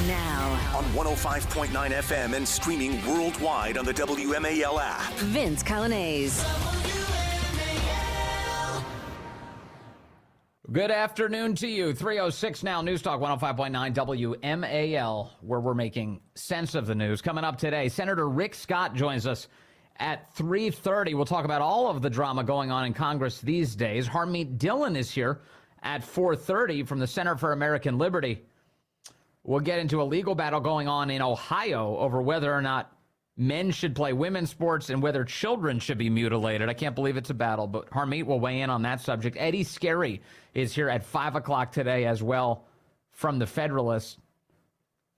Now on 105.9 FM and streaming worldwide on the WMAL app. Vince Coglianese. Good afternoon to you. 3:06 now, News Talk 105.9 WMAL, where we're making sense of the news. Coming up today, Senator Rick Scott joins us at 3:30. We'll talk about all of the drama going on in Congress these days. Harmeet Dillon is here at 4:30 from the Center for American Liberty. We'll get into a legal battle going on in Ohio over whether or not men should play women's sports and whether children should be mutilated. I can't believe it's a battle, but Harmeet will weigh in on that subject. Eddie Scarry is here at 5 o'clock today as well from the Federalist.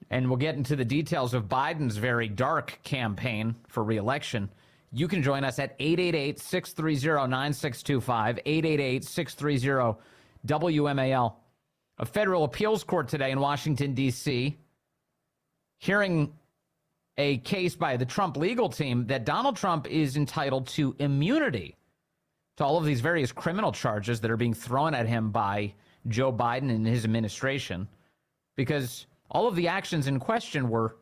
And we'll get into the details of Biden's very dark campaign for re-election. You can join us at 888-630-9625, 888-630-WMAL. A federal appeals court today in Washington, D.C., hearing a case by the Trump legal team that Donald Trump is entitled to immunity to all of these various criminal charges that are being thrown at him by Joe Biden and his administration, because all of the actions in question were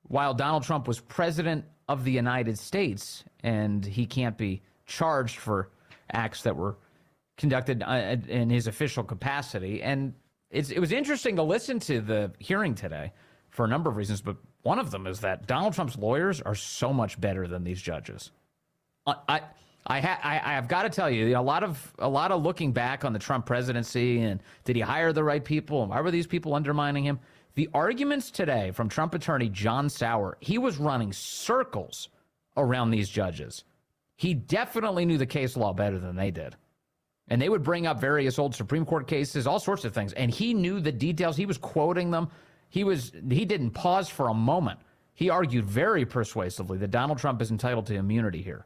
while Donald Trump was president of the United States, and he can't be charged for acts that were conducted in his official capacity. And it was interesting to listen to the hearing today for a number of reasons, but one of them is that Donald Trump's lawyers are so much better than these judges. I have got to tell you, a lot of looking back on the Trump presidency and did he hire the right people and why were these people undermining him? The arguments today from Trump attorney John Sauer, he was running circles around these judges. He definitely knew the case law better than they did. And they would bring up various old Supreme Court cases, all sorts of things. And he knew the details. He was quoting them. He didn't pause for a moment. He argued very persuasively that Donald Trump is entitled to immunity here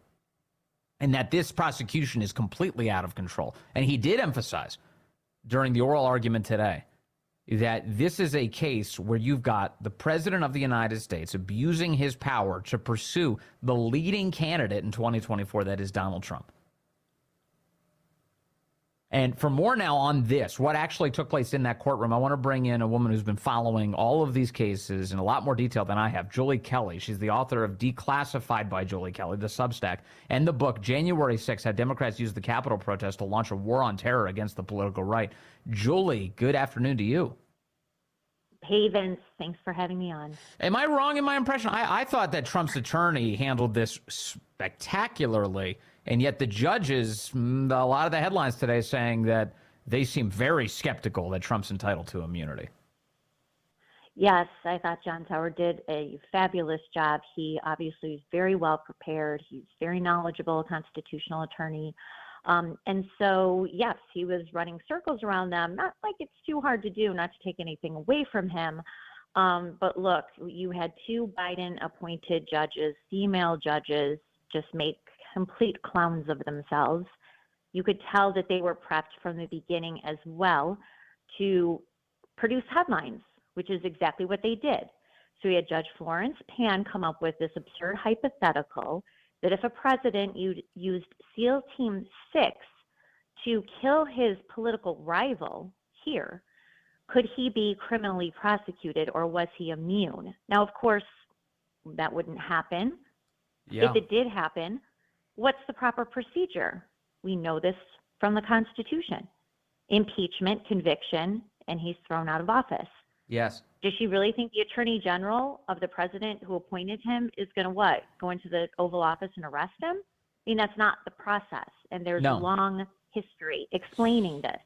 and that this prosecution is completely out of control. And he did emphasize during the oral argument today that this is a case where you've got the president of the United States abusing his power to pursue the leading candidate in 2024, that is Donald Trump. And for more now on this, what actually took place in that courtroom, I want to bring in a woman who's been following all of these cases in a lot more detail than I have, Julie Kelly. She's the author of Declassified by Julie Kelly, the Substack, and the book January 6th, How Democrats Used the Capitol Protest to Launch a War on Terror Against the Political Right. Julie, good afternoon to you. Hey, Vince. Thanks for having me on. Am I wrong in my impression? I thought that Trump's attorney handled this spectacularly, and yet the judges, a lot of the headlines today saying that they seem very skeptical that Trump's entitled to immunity. Yes, I thought John Sauer did a fabulous job. He obviously is very well prepared. He's very knowledgeable, constitutional attorney. And so, yes, he was running circles around them. Not like it's too hard to do, not to take anything away from him. But look, you had two Biden-appointed judges, female judges, just make complete clowns of themselves. You could tell that they were prepped from the beginning as well to produce headlines, which is exactly what they did. So we had Judge Florence Pan come up with this absurd hypothetical that if a president used SEAL Team 6 to kill his political rival here, could he be criminally prosecuted or was he immune? Now, of course, that wouldn't happen. Yeah. If it did happen, what's the proper procedure? We know this from the Constitution. Impeachment, conviction, and he's thrown out of office. Yes. Does she really think the Attorney General of the president who appointed him is going to what? Go into the Oval Office and arrest him? I mean, that's not the process. And there's a long history explaining this.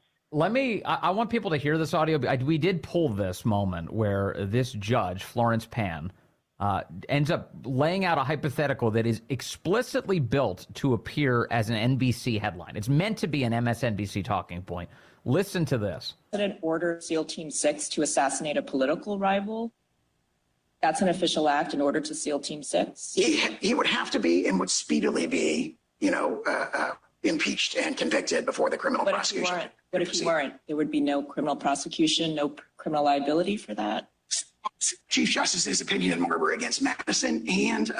I want people to hear this audio. We did pull this moment where this judge, Florence Pan, ends up laying out a hypothetical that is explicitly built to appear as an NBC headline. It's meant to be an MSNBC talking point. Listen to this. President ordered SEAL Team 6 to assassinate a political rival. That's an official act in order to SEAL Team 6? He would have to be and would speedily be, impeached and convicted before the criminal prosecution. What if he weren't? There would be no criminal prosecution, no criminal liability for that? Chief Justice's opinion in Marbury against Madison and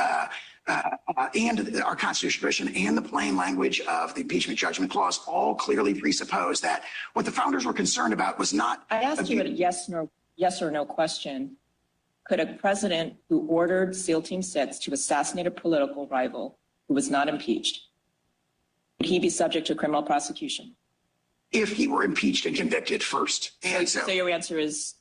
our constitutional tradition and the plain language of the impeachment judgment clause all clearly presuppose that what the founders were concerned about was not. I asked you a yes yes or no question. Could a president who ordered SEAL Team 6 to assassinate a political rival who was not impeached, would he be subject to criminal prosecution? If he were impeached and convicted first. And so your answer is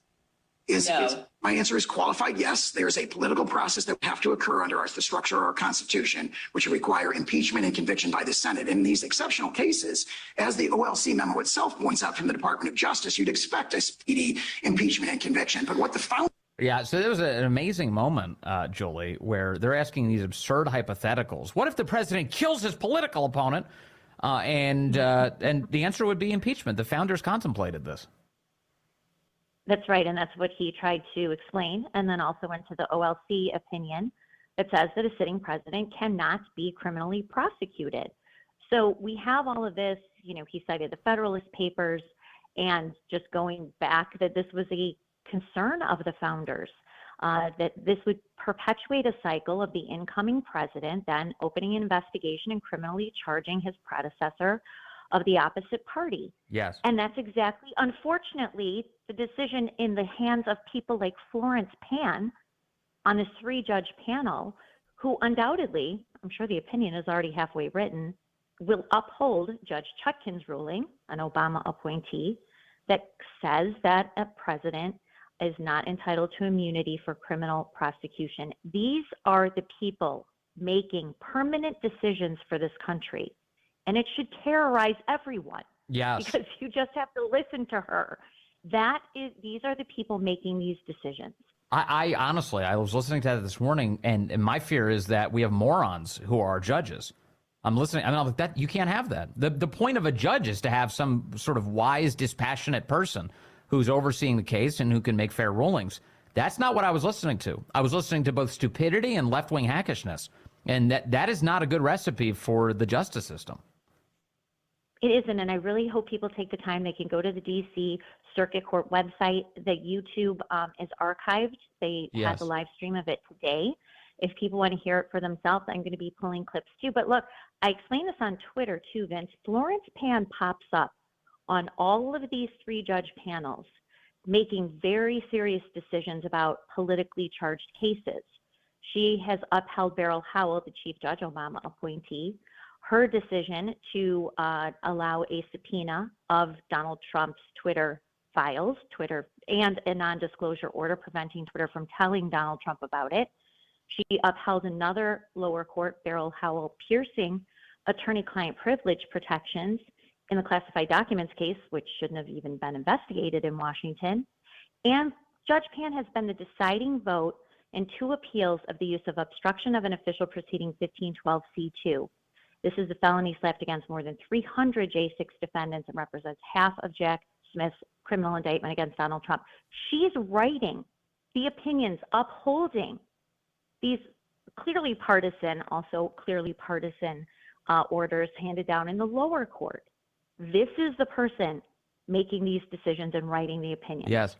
no. My answer is qualified yes. There's a political process that would have to occur under the structure of our Constitution, which would require impeachment and conviction by the Senate. In these exceptional cases, as the OLC memo itself points out from the Department of Justice, you'd expect a speedy impeachment and conviction. But what the founders Yeah, so there was an amazing moment, Julie, where they're asking these absurd hypotheticals. What if the president kills his political opponent? And the answer would be impeachment. The founders contemplated this. That's right, and that's what he tried to explain, and then also went to the OLC opinion that says that a sitting president cannot be criminally prosecuted. So we have all of this, he cited the Federalist Papers, and just going back, that this was a concern of the founders, that this would perpetuate a cycle of the incoming president then opening an investigation and criminally charging his predecessor of the opposite party. Yes. And that's exactly, unfortunately, the decision in the hands of people like Florence Pan on this 3-judge panel, who undoubtedly, I'm sure the opinion is already halfway written, will uphold Judge Chutkan's ruling, an Obama appointee, that says that a president is not entitled to immunity for criminal prosecution. These are the people making permanent decisions for this country. And it should terrorize everyone. Yes. Because you just have to listen to her. These are the people making these decisions. I honestly, I was listening to that this morning, and my fear is that we have morons who are judges. I'm listening. I'm like, that you can't have that. The point of a judge is to have some sort of wise, dispassionate person who's overseeing the case and who can make fair rulings. That's not what I was listening to. I was listening to both stupidity and left-wing hackishness. And that is not a good recipe for the justice system. It isn't, and I really hope people take the time. They can go to the D.C. Circuit Court website. The YouTube is archived. They had the live stream of it today. If people want to hear it for themselves, I'm going to be pulling clips too. But look, I explained this on Twitter too, Vince. Florence Pan pops up on all of these 3-judge panels, making very serious decisions about politically charged cases. She has upheld Beryl Howell, the Chief Judge Obama appointee, her decision to allow a subpoena of Donald Trump's Twitter files, and a non-disclosure order preventing Twitter from telling Donald Trump about it. She upheld another lower court, Beryl Howell, piercing attorney-client privilege protections in the classified documents case, which shouldn't have even been investigated in Washington. And Judge Pan has been the deciding vote in 2 appeals of the use of obstruction of an official proceeding 1512C2. This is a felony slapped against more than 300 J6 defendants and represents half of Jack Smith's criminal indictment against Donald Trump. She's writing the opinions upholding these clearly partisan orders handed down in the lower court. This is the person making these decisions and writing the opinions. Yes.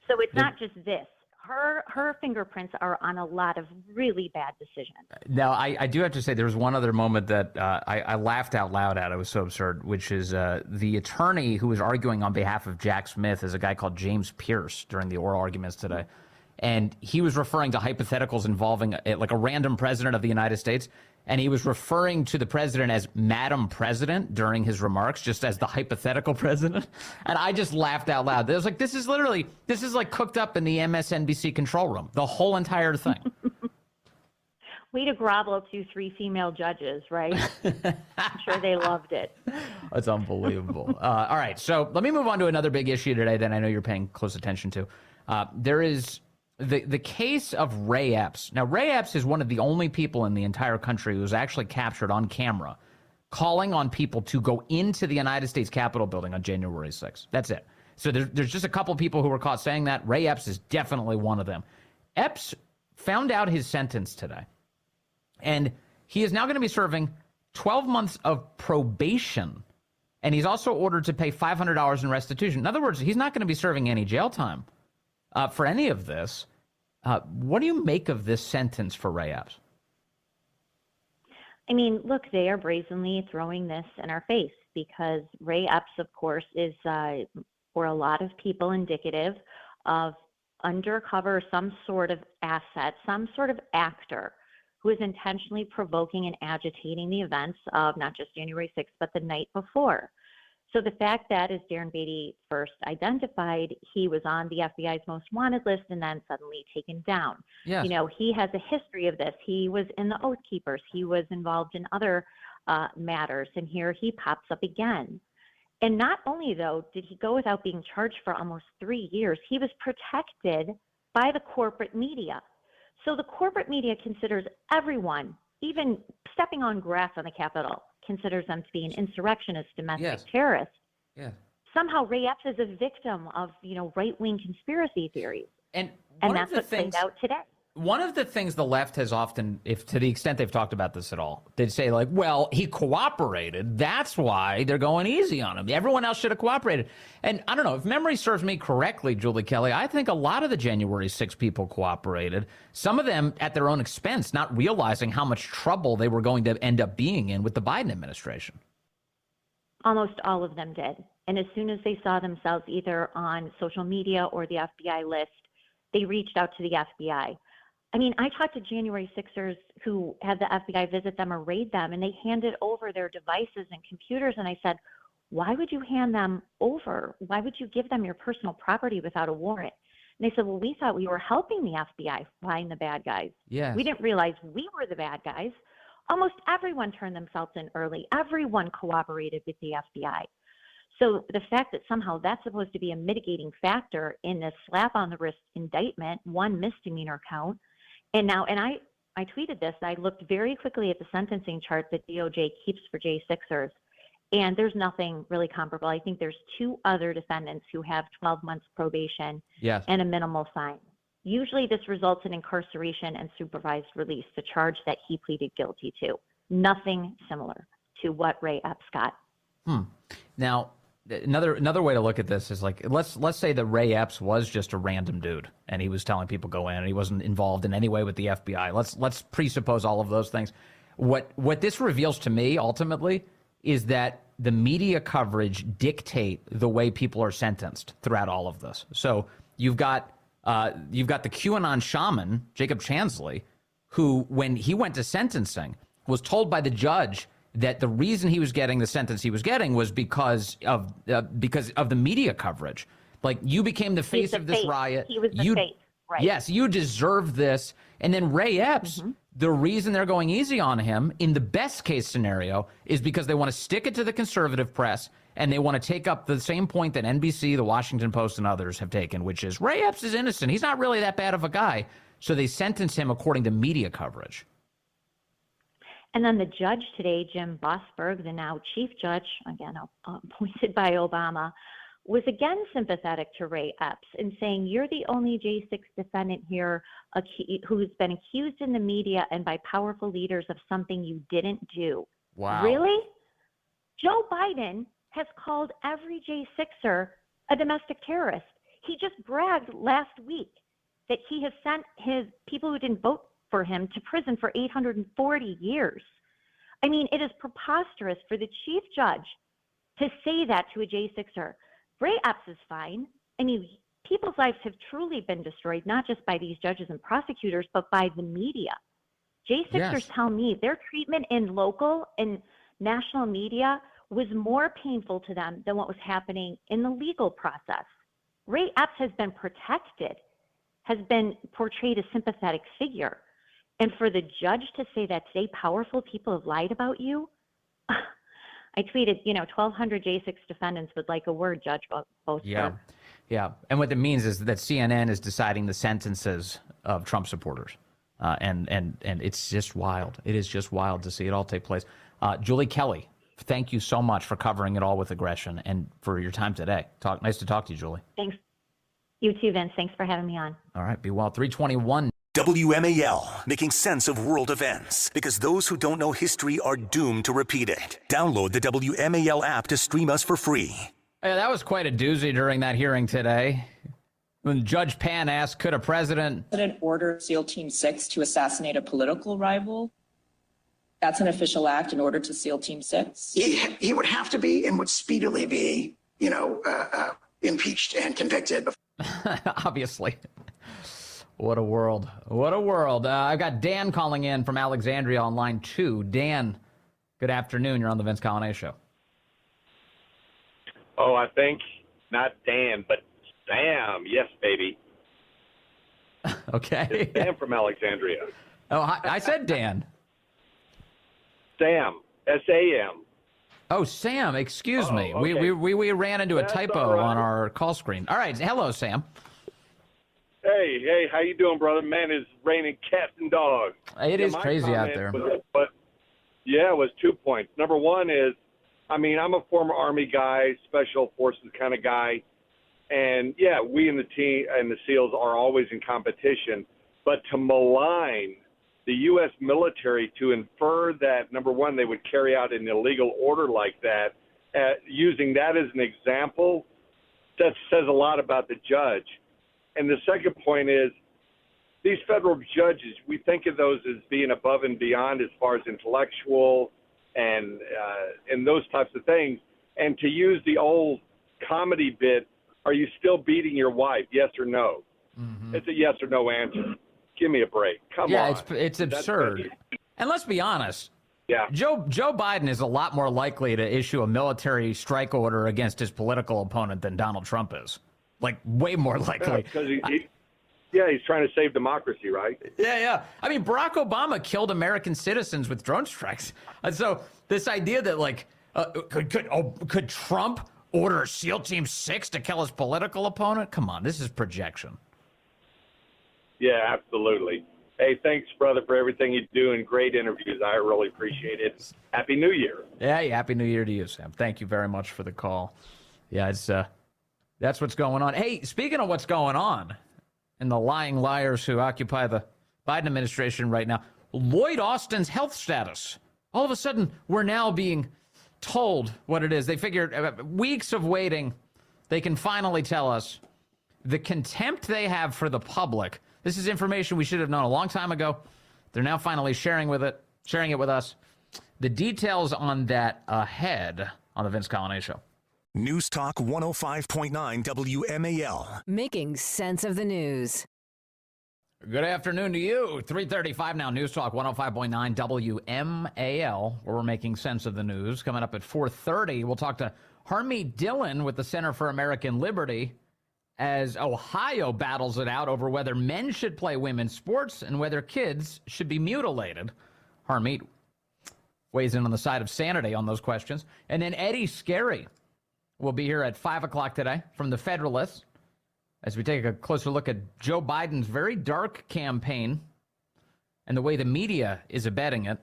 So it's not just this. Her fingerprints are on a lot of really bad decisions. Now, I do have to say there was one other moment that I laughed out loud at. It was so absurd, which is the attorney who was arguing on behalf of Jack Smith is a guy called James Pierce during the oral arguments today. And he was referring to hypotheticals involving like a random president of the United States. And he was referring to the president as Madam President during his remarks, just as the hypothetical president. And I just laughed out loud. It was like, this is like cooked up in the MSNBC control room, the whole entire thing. Way to grovel to 3 female judges, right? I'm sure they loved it. That's unbelievable. All right, so let me move on to another big issue today that I know you're paying close attention to. There is the case of Ray Epps. Now, Ray Epps is one of the only people in the entire country who was actually captured on camera calling on people to go into the United States Capitol building on January 6th. That's it. So there's just a couple people who were caught saying that. Ray Epps is definitely one of them. Epps found out his sentence today, and he is now going to be serving 12 months of probation, and he's also ordered to pay $500 in restitution. In other words, he's not going to be serving any jail time for any of this. What do you make of this sentence for Ray Epps? I mean, look, they are brazenly throwing this in our face because Ray Epps, of course, is for a lot of people indicative of undercover, some sort of asset, some sort of actor who is intentionally provoking and agitating the events of not just January 6th, but the night before. So the fact that, as Darren Beatty first identified, he was on the FBI's most wanted list and then suddenly taken down. Yes. You know, he has a history of this. He was in the Oath Keepers. He was involved in other matters, and here he pops up again. And not only, though, did he go without being charged for almost 3 years, he was protected by the corporate media. So the corporate media considers everyone, even stepping on grass on the Capitol, considers them to be an insurrectionist, domestic terrorist. Yeah. Somehow Ray Epps is a victim of, right-wing conspiracy theories. And that's what played out today. One of the things the left has often, if to the extent they've talked about this at all, they'd say like, well, he cooperated. That's why they're going easy on him. Everyone else should have cooperated. And I don't know, if memory serves me correctly, Julie Kelly, I think a lot of the January 6 people cooperated, some of them at their own expense, not realizing how much trouble they were going to end up being in with the Biden administration. Almost all of them did. And as soon as they saw themselves either on social media or the FBI list, they reached out to the FBI. I mean, I talked to January 6ers who had the FBI visit them or raid them, and they handed over their devices and computers. And I said, why would you hand them over? Why would you give them your personal property without a warrant? And they said, well, we thought we were helping the FBI find the bad guys. Yes. We didn't realize we were the bad guys. Almost everyone turned themselves in early. Everyone cooperated with the FBI. So the fact that somehow that's supposed to be a mitigating factor in this slap on the wrist indictment, one misdemeanor count, and I tweeted this. I looked very quickly at the sentencing chart that DOJ keeps for J6ers, and there's nothing really comparable. I think there's 2 other defendants who have 12 months probation and a minimal fine. Usually this results in incarceration and supervised release, the charge that he pleaded guilty to. Nothing similar to what Ray Epps got. Now, another way to look at this is like, let's say that Ray Epps was just a random dude and he was telling people go in and he wasn't involved in any way with the FBI. Let's presuppose all of those things. What this reveals to me ultimately is that the media coverage dictate the way people are sentenced throughout all of this. So you've got the QAnon shaman, Jacob Chansley, who, when he went to sentencing, was told by the judge that the reason he was getting the sentence he was getting was because of the media coverage. Like, you became the face of this riot. He was the face, right? Yes, you deserve this. And then Ray Epps, the reason they're going easy on him in the best case scenario is because they want to stick it to the conservative press and they want to take up the same point that NBC, the Washington Post, and others have taken, which is Ray Epps is innocent. He's not really that bad of a guy. So they sentence him according to media coverage. And then the judge today, Jim Bossberg, the now chief judge, again appointed by Obama, was again sympathetic to Ray Epps and saying, you're the only J6 defendant here who's been accused in the media and by powerful leaders of something you didn't do. Wow. Really? Joe Biden has called every J6er a domestic terrorist. He just bragged last week that he has sent his people who didn't vote for him to prison for 840 years. I mean, it is preposterous for the chief judge to say that to a J6er. Ray Epps is fine. I mean, people's lives have truly been destroyed, not just by these judges and prosecutors, but by the media. J6ers tell me their treatment in local and national media was more painful to them than what was happening in the legal process. Ray Epps has been protected, has been portrayed a sympathetic figure. And for the judge to say that today powerful people have lied about you, I tweeted, 1,200 J6 defendants would like a word, Judge Boasberg. Yeah. And what that means is that CNN is deciding the sentences of Trump supporters. And it's just wild. It is just wild to see it all take place. Julie Kelly, thank you so much for covering it all with aggression and for your time today. Nice to talk to you, Julie. Thanks. You too, Vince. Thanks for having me on. All right. Be well. 321. WMAL, making sense of world events, because those who don't know history are doomed to repeat it. Download the WMAL app to stream us for free. Yeah, that was quite a doozy during that hearing today. When Judge Pan asked, could a president order SEAL Team 6 to assassinate a political rival? That's an official act in order to SEAL Team 6? He would have to be and would speedily be, impeached and convicted. Obviously. What a world. What a world. I've got Dan calling in from Alexandria on line 2. Dan, good afternoon. You're on the Vince Coglianese Show. Oh, I think not Dan, but Sam. Yes, baby. Okay. It's Sam from Alexandria. Oh, I said Dan. Sam. S-A-M. Oh, Sam, excuse me. Okay. We ran into a That's typo all right. on our call screen. All right. Hello, Sam. Hey, how you doing, brother? Man, it's raining cats and dogs. It is my crazy out comment there. it was 2 points. Number one is, I'm a former Army guy, special forces kind of guy. And, yeah, we in the team and the SEALs are always in competition. But to malign the U.S. military, to infer that, number one, they would carry out an illegal order like that, using that as an example, that says a lot about the judge. And the second point is, these federal judges, we think of those as being above and beyond as far as intellectual and those types of things. And to use the old comedy bit, are you still beating your wife, yes or no? Mm-hmm. It's a yes or no answer. Give me a break. Come on. Yeah, it's absurd. And let's be honest. Yeah. Joe Biden is a lot more likely to issue a military strike order against his political opponent than Donald Trump is. Like, way more likely. Because he's trying to save democracy, right? Yeah. I mean, Barack Obama killed American citizens with drone strikes. And so this idea that, like, could Trump order SEAL Team 6 to kill his political opponent? Come on, this is projection. Yeah, absolutely. Hey, thanks, brother, for everything you do and great interviews. I really appreciate it. Happy New Year. Yeah, Happy New Year to you, Sam. Thank you very much for the call. Yeah, that's what's going on. Hey, speaking of what's going on, and the lying liars who occupy the Biden administration right now, Lloyd Austin's health status. All of a sudden, we're now being told what it is. They figured weeks of waiting, they can finally tell us the contempt they have for the public. This is information we should have known a long time ago. They're now finally sharing it with us. The details on that ahead on the Vince Coglianese Show. News Talk 105.9 WMAL. Making sense of the news. Good afternoon to you. 3:35 now. News Talk 105.9 WMAL, where we're making sense of the news. Coming up at 4:30, we'll talk to Harmeet Dillon with the Center for American Liberty as Ohio battles it out over whether men should play women's sports and whether kids should be mutilated. Harmeet weighs in on the side of sanity on those questions. And then Eddie Scarry will be here at 5 o'clock today from the Federalist as we take a closer look at Joe Biden's very dark campaign and the way the media is abetting it.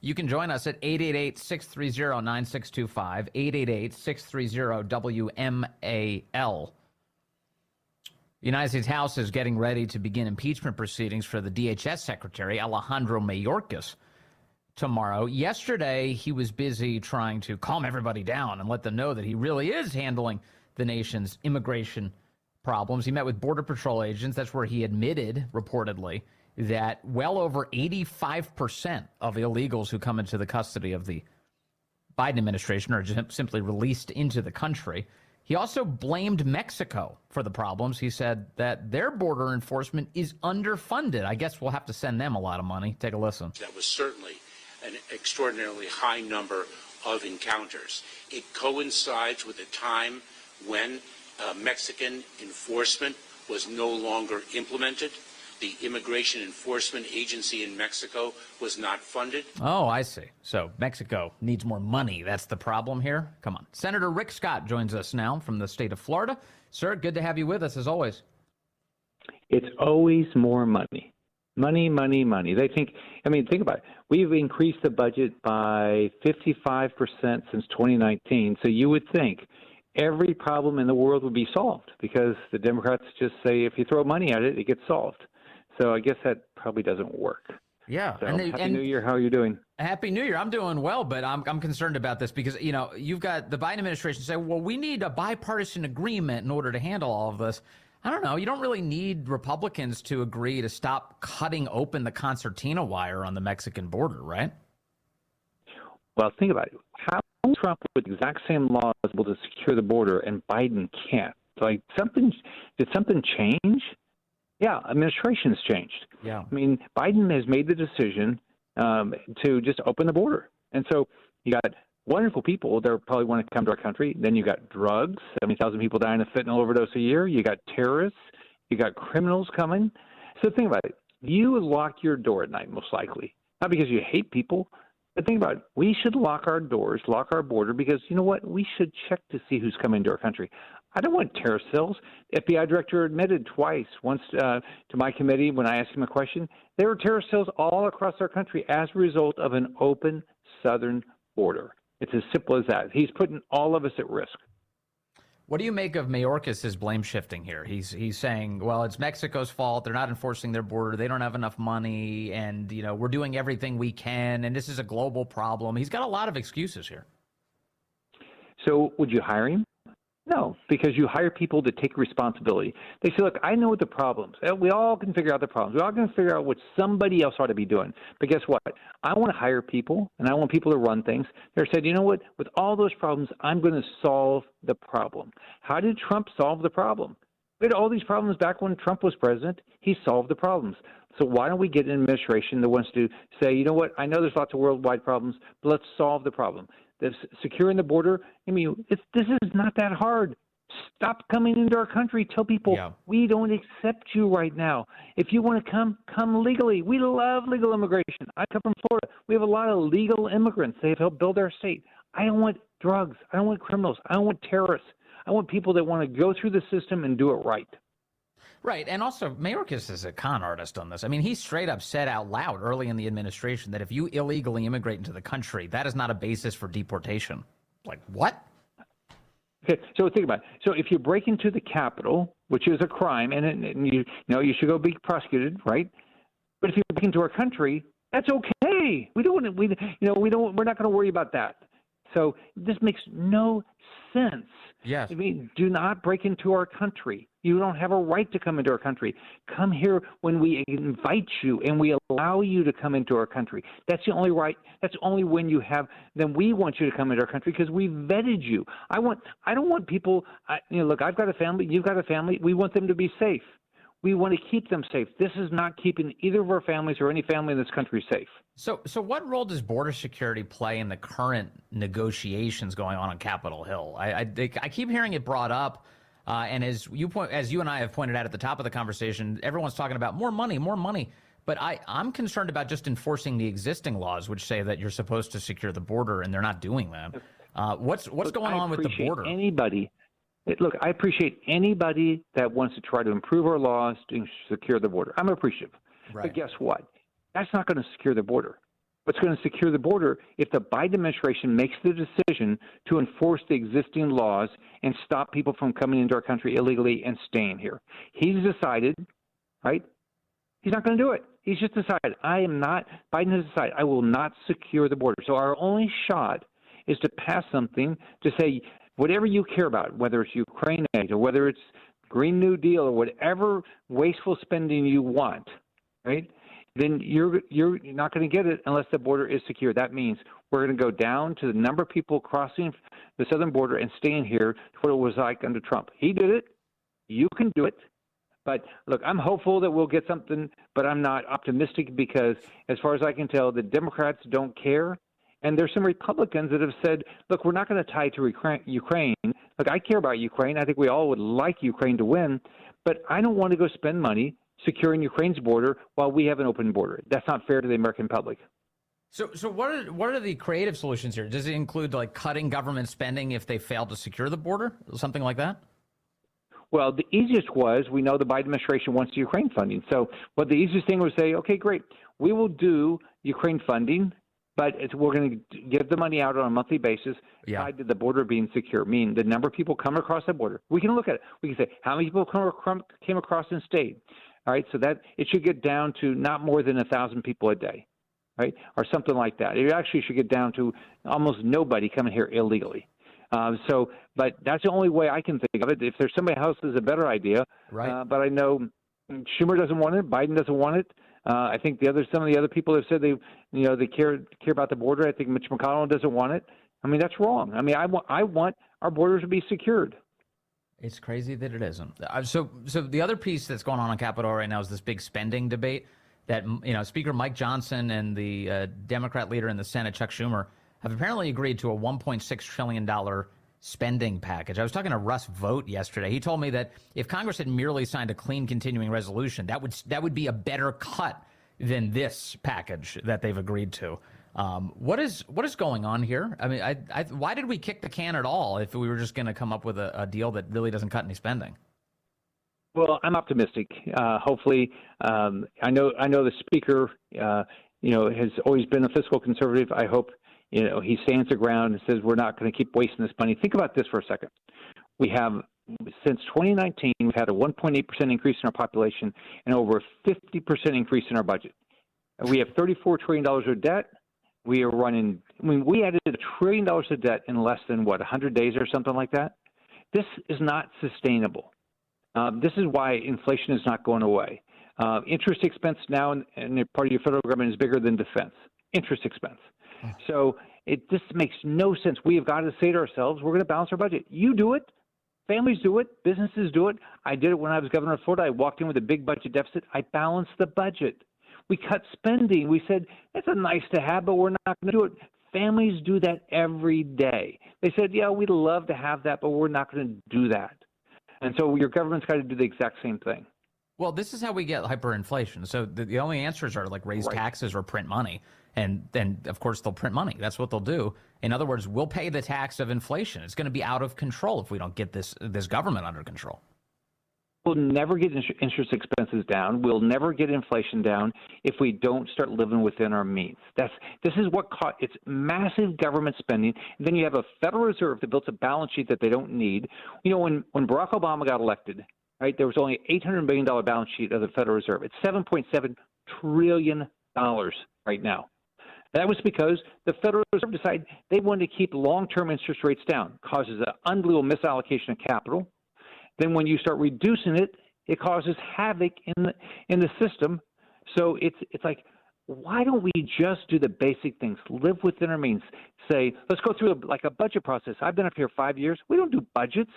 You can join us at 888-630-9625, 888-630-WMAL. The United States House is getting ready to begin impeachment proceedings for the DHS Secretary, Alejandro Mayorkas, tomorrow. Yesterday, he was busy trying to calm everybody down and let them know that he really is handling the nation's immigration problems. He met with Border Patrol agents. That's where he admitted, reportedly, that well over 85% of illegals who come into the custody of the Biden administration are just simply released into the country. He also blamed Mexico for the problems. He said that their border enforcement is underfunded. I guess we'll have to send them a lot of money. Take a listen. That was certainly an extraordinarily high number of encounters. It coincides with a time when Mexican enforcement was no longer implemented. The Immigration Enforcement Agency in Mexico was not funded. Oh, I see. So Mexico needs more money. That's the problem here? Come on. Senator Rick Scott joins us now from the state of Florida. Sir, good to have you with us as always. It's always more money. Money, money, money. They think, think about it. We've increased the budget by 55% since 2019. So you would think every problem in the world would be solved because the Democrats just say if you throw money at it, it gets solved. So I guess that probably doesn't work. Yeah. So, Happy New Year. How are you doing? Happy New Year. I'm doing well, but I'm concerned about this because, you've got the Biden administration say, well, we need a bipartisan agreement in order to handle all of this. I don't know. You don't really need Republicans to agree to stop cutting open the concertina wire on the Mexican border, right? Well, think about it. How Trump with the exact same laws able to secure the border and Biden can't? Like did something change? Yeah, administration's changed. Yeah. I mean, Biden has made the decision to just open the border. And so you got wonderful people that probably want to come to our country. Then you got drugs, 70,000 people dying of fentanyl overdose a year. You got terrorists. You got criminals coming. So think about it. You lock your door at night, most likely. Not because you hate people, but think about it. We should lock our doors, lock our border, because you know what? We should check to see who's coming to our country. I don't want terror cells. FBI director admitted twice, once to my committee when I asked him a question, there were terror cells all across our country as a result of an open southern border. It's as simple as that. He's putting all of us at risk. What do you make of Mayorkas's blame shifting here? He's saying, well, it's Mexico's fault. They're not enforcing their border. They don't have enough money. And, you know, we're doing everything we can. And this is a global problem. He's got a lot of excuses here. So would you hire him? No, because you hire people to take responsibility. They say, look, I know what the problems. We all can figure out the problems. We all can figure out what somebody else ought to be doing. But guess what? I want to hire people, and I want people to run things. They said, you know what? With all those problems, I'm going to solve the problem. How did Trump solve the problem? We had all these problems back when Trump was president. He solved the problems. So why don't we get an administration that wants to say, you know what? I know there's lots of worldwide problems, but let's solve the problem. This securing the border, I mean, this is not that hard. Stop coming into our country. Tell people we don't accept you right now. If you want to come legally. We love legal immigration. I come from Florida. We have a lot of legal immigrants. They have helped build our state. I don't want drugs. I don't want criminals. I don't want terrorists. I want people that want to go through the system and do it right. Right. And also, Mayorkas is a con artist on this. I mean, he straight up said out loud early in the administration that if you illegally immigrate into the country, that is not a basis for deportation. Like, what? Okay, so think about it. So if you break into the Capitol, which is a crime, and you should go be prosecuted, right? But if you break into our country, that's okay. We're not going to worry about that. So this makes no sense. Yes. I mean, do not break into our country. You don't have a right to come into our country. Come here when we invite you and we allow you to come into our country. That's the only right. That's only when you have. Then we want you to come into our country because we vetted you. I don't want people. Look, I've got a family. You've got a family. We want them to be safe. We want to keep them safe. This is not keeping either of our families or any family in this country safe. So what role does border security play in the current negotiations going on Capitol Hill? I keep hearing it brought up, and as you and I have pointed out at the top of the conversation, everyone's talking about more money. But I'm concerned about just enforcing the existing laws, which say that you're supposed to secure the border, and they're not doing that. What's going on with the border? Look, I appreciate anybody that wants to try to improve our laws to secure the border. I'm appreciative. Right. But guess what? That's not going to secure the border. What's going to secure the border if the Biden administration makes the decision to enforce the existing laws and stop people from coming into our country illegally and staying here. He's decided, right? He's not going to do it. He's just decided. Biden has decided I will not secure the border. So our only shot is to pass something to say, whatever you care about, whether it's Ukraine aid or whether it's Green New Deal or whatever wasteful spending you want, right? Then you're not going to get it unless the border is secure. That means we're going to go down to the number of people crossing the southern border and staying here to what it was like under Trump. He did it. You can do it. But look, I'm hopeful that we'll get something, but I'm not optimistic because as far as I can tell, the Democrats don't care. And there's some Republicans that have said, look, we're not going to tie to Ukraine. Look, I care about Ukraine. I think we all would like Ukraine to win. But I don't want to go spend money securing Ukraine's border while we have an open border. That's not fair to the American public. So what are the creative solutions here? Does it include like cutting government spending if they fail to secure the border? Something like that? Well, the easiest was, we know the Biden administration wants Ukraine funding. So what the easiest thing was say, okay, great. We will do Ukraine funding. But we're going to give the money out on a monthly basis tied to the border being secure, meaning the number of people come across the border. We can look at it. We can say how many people came across and stayed. All right, so that it should get down to not more than 1,000 people a day, right, or something like that. It actually should get down to almost nobody coming here illegally. But that's the only way I can think of it. If there's somebody else has a better idea, right. But I know Schumer doesn't want it. Biden doesn't want it. I think some of the other people have said they care about the border. I think Mitch McConnell doesn't want it. I mean, that's wrong. I mean, I want our borders to be secured. It's crazy that it isn't. So the other piece that's going on Capitol right now is this big spending debate that, Speaker Mike Johnson and the Democrat leader in the Senate, Chuck Schumer, have apparently agreed to a $1.6 trillion spending package. I was talking to Russ Vought yesterday. He told me that if Congress had merely signed a clean continuing resolution, that would be a better cut than this package that they've agreed to. What is going on here? I mean, why did we kick the can at all if we were just going to come up with a deal that really doesn't cut any spending? Well, I'm optimistic. Hopefully, I know the speaker, has always been a fiscal conservative. I hope, he stands the ground and says we're not going to keep wasting this money. Think about this for a second. We have, since 2019, we've had a 1.8% increase in our population and over a 50% increase in our budget. We have $34 trillion of debt. We are running. We added $1 trillion of debt in less than 100 days or something like that. This is not sustainable. This is why inflation is not going away. Interest expense now in part of your federal government is bigger than defense. Interest expense. So this makes no sense. We have got to say to ourselves, we're going to balance our budget. You do it. Families do it. Businesses do it. I did it when I was governor of Florida. I walked in with a big budget deficit. I balanced the budget. We cut spending. We said, that's a nice to have, but we're not going to do it. Families do that every day. They said, yeah, we'd love to have that, but we're not going to do that. And so your government's got to do the exact same thing. Well, this is how we get hyperinflation. So the only answers are like raise taxes or print money. And then, of course, they'll print money. That's what they'll do. In other words, we'll pay the tax of inflation. It's going to be out of control if we don't get this government under control. We'll never get interest expenses down. We'll never get inflation down if we don't start living within our means. This is what it's massive government spending. And then you have a Federal Reserve that built a balance sheet that they don't need. When Barack Obama got elected, right, there was only $800 billion balance sheet of the Federal Reserve. It's $7.7 trillion right now. That was because the Federal Reserve decided they wanted to keep long-term interest rates down. Causes an unbelievable misallocation of capital. Then when you start reducing it, it causes havoc in the system. So it's like, why don't we just do the basic things, live within our means, say, let's go through a budget process. I've been up here 5 years. We don't do budgets.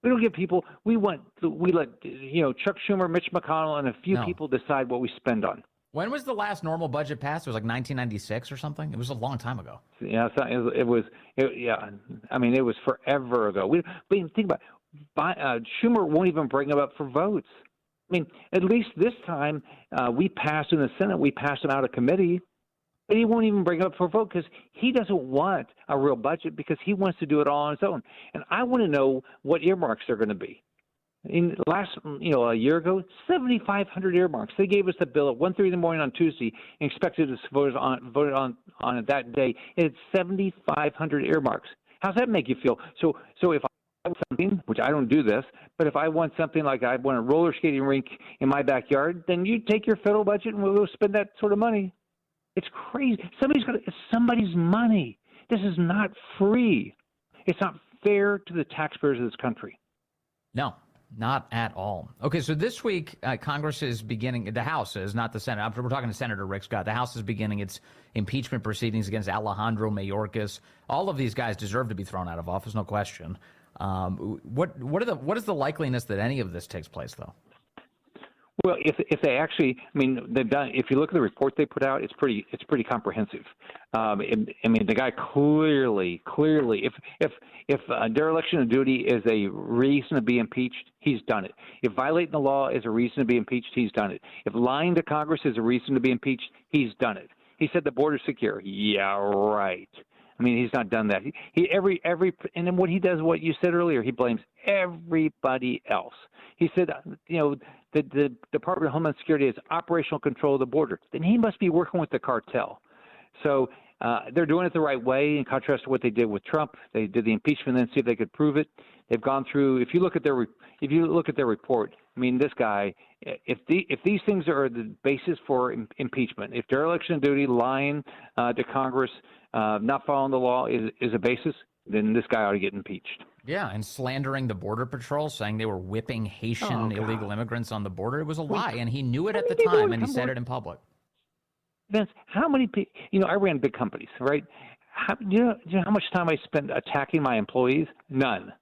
We don't give people, we let Chuck Schumer, Mitch McConnell, and a few people decide what we spend on. When was the last normal budget passed? It was like 1996 or something. It was a long time ago. Yeah, it was forever ago. Think about it. Schumer won't even bring it up for votes. I mean, at least this time we passed in the Senate. We passed them out of committee, but he won't even bring it up for a vote because he doesn't want a real budget because he wants to do it all on his own. And I want to know what earmarks they're going to be. In a year ago, 7,500 earmarks. They gave us the bill at 1:30 in the morning on Tuesday and expected us to vote on it that day. It's 7,500 earmarks. How's that make you feel? So if I want something, which I don't do this, but if I want something like I want a roller skating rink in my backyard, then you take your federal budget and we'll go spend that sort of money. It's crazy. It's somebody's money. This is not free. It's not fair to the taxpayers of this country. No. Not at all. Okay, so this week, Congress is beginning, the House is, not the Senate. We're talking to Senator Rick Scott. The House is beginning its impeachment proceedings against Alejandro Mayorkas. All of these guys deserve to be thrown out of office, no question. What is the likeliness that any of this takes place, though? Well, if they actually, they've done. If you look at the report they put out, it's pretty comprehensive. The guy clearly, if dereliction of duty is a reason to be impeached, he's done it. If violating the law is a reason to be impeached, he's done it. If lying to Congress is a reason to be impeached, he's done it. He said the border's secure. Yeah, right. He's not done that. And then what he does, what you said earlier, he blames everybody else. He said, the Department of Homeland Security has operational control of the border. Then he must be working with the cartel. So they're doing it the right way, in contrast to what they did with Trump. They did the impeachment and then see if they could prove it. They've gone through. If you look at their report, this guy. If these things are the basis for impeachment, if dereliction of duty, lying to Congress, not following the law is a basis, then this guy ought to get impeached. Yeah, and slandering the Border Patrol, saying they were whipping Haitian illegal immigrants on the border. It was a lie, and he knew it at the time, and he said it in public. Vince, how many people, I ran big companies, right? Do you know how much time I spent attacking my employees? None,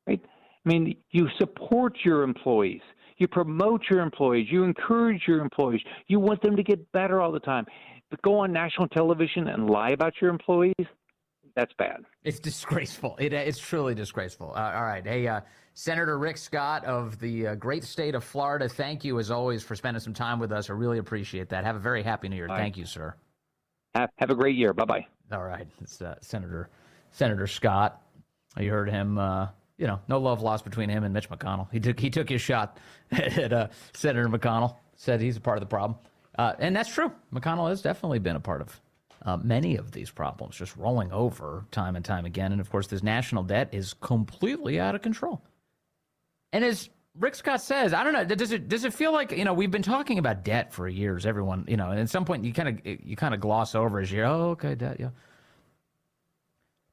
right? I mean, you support your employees. You promote your employees. You encourage your employees. You want them to get better all the time. But go on national television and lie about your employees, that's bad. It's disgraceful. It's truly disgraceful. All right. Hey, Senator Rick Scott of the great state of Florida, thank you, as always, for spending some time with us. I really appreciate that. Have a very happy New Year. Thank you, sir. Have a great year. Bye-bye. All right. It's Senator Scott. You heard him. No love lost between him and Mitch McConnell. He took his shot at Senator McConnell. Said he's a part of the problem, and that's true. McConnell has definitely been a part of many of these problems, just rolling over time and time again. And of course, this national debt is completely out of control. And as Rick Scott says, I don't know. Does it feel like we've been talking about debt for years? Everyone, and at some point you kind of gloss over as okay, debt, yeah.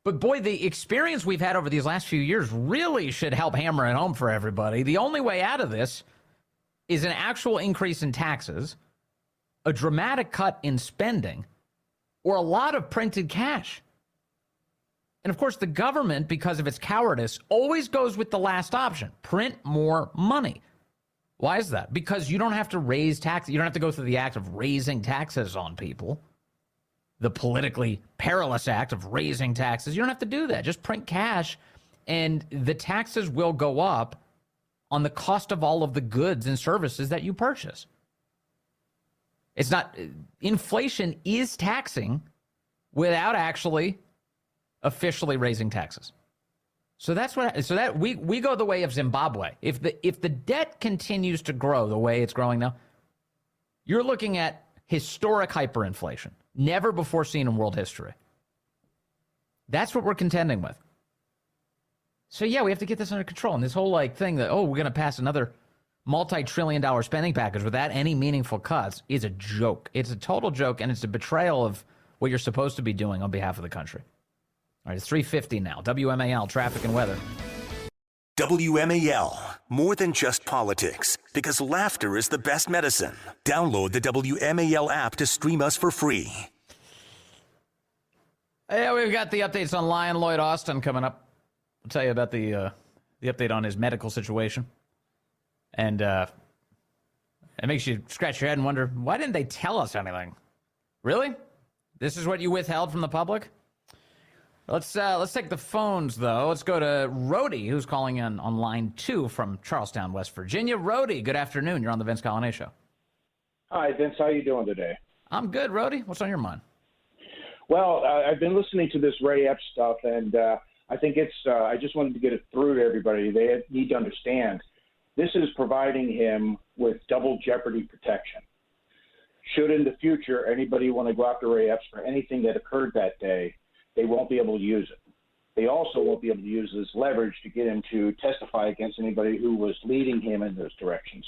But boy, the experience we've had over these last few years really should help hammer it home for everybody. The only way out of this is an actual increase in taxes, a dramatic cut in spending, or a lot of printed cash. And of course, the government, because of its cowardice, always goes with the last option: print more money. Why is that? Because you don't have to raise taxes. You don't have to go through the act of raising taxes on people. The politically perilous act of raising taxes. You don't have to do that. Just print cash, and the taxes will go up on the cost of all of the goods and services that you purchase. It's not, inflation is taxing without actually officially raising taxes. So we go the way of Zimbabwe. If the debt continues to grow the way it's growing now, you're looking at historic hyperinflation, never before seen in world history. That's what we're contending with. So yeah, we have to get this under control. And this whole thing that, we're going to pass another multi-trillion-dollar spending package without any meaningful cuts is a joke. It's a total joke, and it's a betrayal of what you're supposed to be doing on behalf of the country. All right, it's 3:50 now. WMAL, traffic and weather. WMAL, more than just politics, because laughter is the best medicine. Download the WMAL app to stream us for free. Yeah, we've got the updates on Lion Lloyd Austin coming up. I'll tell you about the update on his medical situation. And it makes you scratch your head and wonder, why didn't they tell us anything? Really? This is what you withheld from the public? Let's take the phones, though. Let's go to Rhodey, who's calling in on line 2 from Charlestown, West Virginia. Rhodey, good afternoon. You're on the Vince Coglianese Show. Hi, Vince. How are you doing today? I'm good, Rhodey. What's on your mind? Well, I've been listening to this Ray Epps stuff, and I think I just wanted to get it through to everybody. They need to understand this is providing him with double jeopardy protection. Should in the future anybody want to go after Ray Epps for anything that occurred that day, they won't be able to use it. They also won't be able to use this leverage to get him to testify against anybody who was leading him in those directions.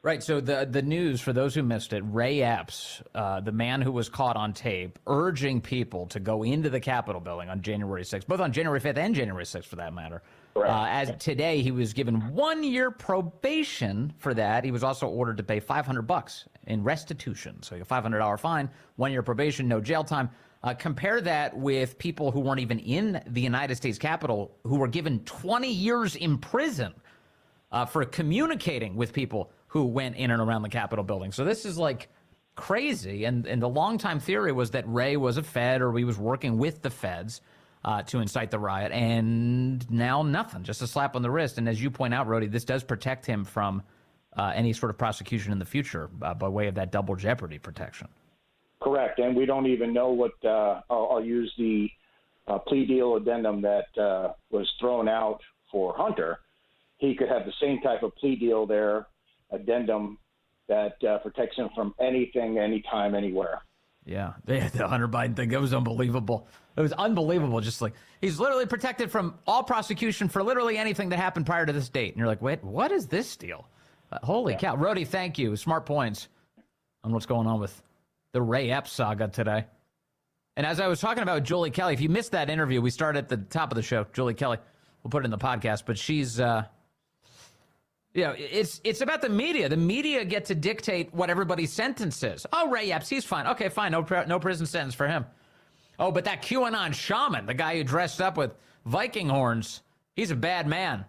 Right. So the news, for those who missed it, Ray Epps, the man who was caught on tape urging people to go into the Capitol building on January 6th, both on January 5th and January 6th for that matter. As today, he was given 1-year probation for that. He was also ordered to pay $500 in restitution. So a $500 fine, 1-year probation, no jail time. Compare that with people who weren't even in the United States Capitol who were given 20 years in prison for communicating with people who went in and around the Capitol building. So this is crazy. And the longtime theory was that Ray was a Fed, or he was working with the Feds to incite the riot. And now nothing, just a slap on the wrist. And as you point out, Rhodey, this does protect him from any sort of prosecution in the future by way of that double jeopardy protection. Correct. And we don't even know what I'll use the plea deal addendum that was thrown out for Hunter. He could have the same type of plea deal there, addendum, that protects him from anything, anytime, anywhere. Yeah, the Hunter Biden thing, it was unbelievable. It was unbelievable. Just he's literally protected from all prosecution for literally anything that happened prior to this date. And you're like, wait, what is this deal? Holy cow. Rhodey, thank you. Smart points on what's going on with the Ray Epps saga today. And as I was talking about Julie Kelly, if you missed that interview, we started at the top of the show. Julie Kelly, we'll put it in the podcast, but she's, it's about the media. The media get to dictate what everybody's sentence is. Oh, Ray Epps, he's fine. Okay, fine. No prison sentence for him. Oh, but that QAnon shaman, the guy who dressed up with Viking horns, he's a bad man.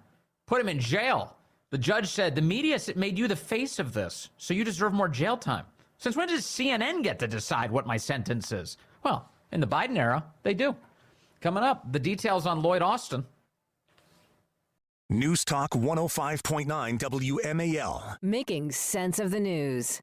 put him in jail. The judge said, the media made you the face of this, so you deserve more jail time. Since when does CNN get to decide what my sentence is? Well, in the Biden era, they do. Coming up, the details on Lloyd Austin. News Talk 105.9 WMAL. Making sense of the news.